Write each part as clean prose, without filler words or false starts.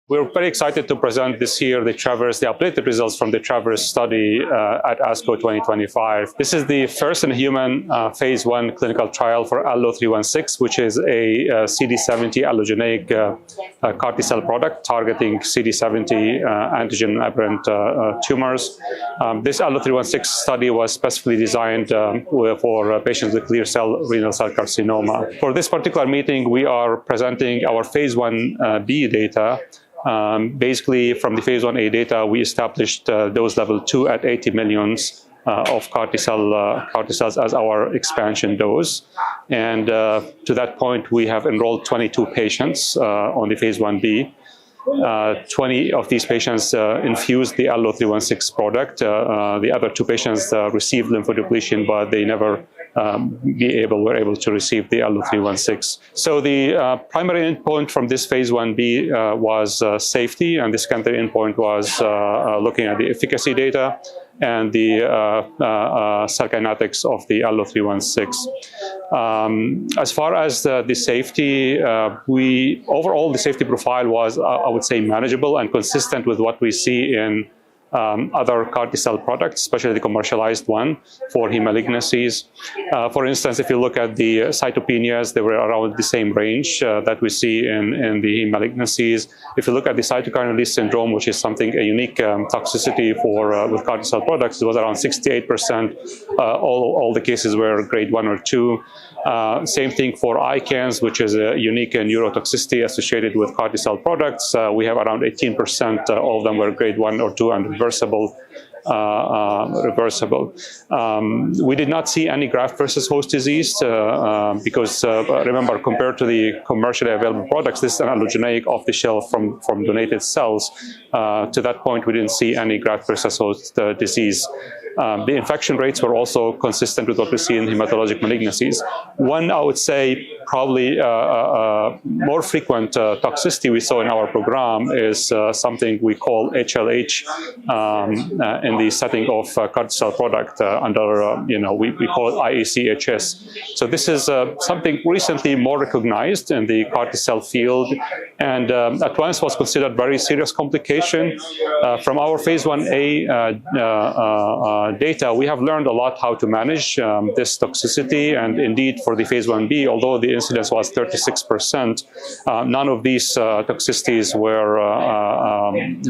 We're very excited to present this year the updated results from the TRAVERSE study at ASCO 2025. This is the first in human phase 1 clinical trial for ALLO-316, which is a CD70 allogeneic CAR T-cell product targeting CD70 antigen aberrant tumors. This ALLO-316 study was specifically designed for patients with clear cell renal cell carcinoma. For this particular meeting, we are presenting our phase 1b data. Basically, from the phase 1a data, we established dose level 2 at 80 millions of CAR T-cells as our expansion dose. And to that point, we have enrolled 22 patients on the phase 1b. 20 of these patients infused the ALLO-316 product. The other 2 patients received lymphodepletion, but they never were able to receive the ALLO-316. So the primary endpoint from this phase 1b was safety, and the secondary endpoint was looking at the efficacy data and the cell kinetics of the ALLO-316. As far as the safety, overall the safety profile was, I would say, manageable and consistent with what we see in other CAR T-cell products, especially the commercialized one for heme malignancies. For instance, if you look at the cytopenias, they were around the same range that we see in the heme malignancies. If you look at the cytokine release syndrome, which is a unique toxicity with CAR T-cell products, it was around 68%. All the cases were grade 1 or 2. Same thing for ICANS, which is a unique neurotoxicity associated with CAR T-cell products. We have around 18% of them were grade 1 or 2 and reversible. We did not see any graft versus host disease because remember, compared to the commercially available products, this is an allogeneic off-the-shelf from donated cells. To that point, we didn't see any graft versus host disease. The infection rates were also consistent with what we see in hematologic malignancies. One, I would say, probably more frequent toxicity we saw in our program is something we call HLH in the setting of CAR T-cell product under, we call it IACHS. So this is something recently more recognized in the CAR T-cell field, and at once was considered very serious complication. From our phase 1a data, we have learned a lot how to manage this toxicity, and indeed for the phase 1b, although the incidence was 36%, none of these toxicities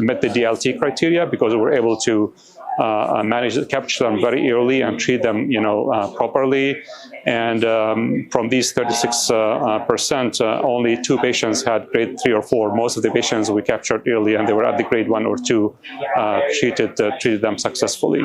met the DLT criteria because we were able to capture them very early and treat them properly. And from these 36%, only 2 patients had grade 3 or 4. Most of the patients we captured early and they were at the grade 1 or 2 treated them successfully.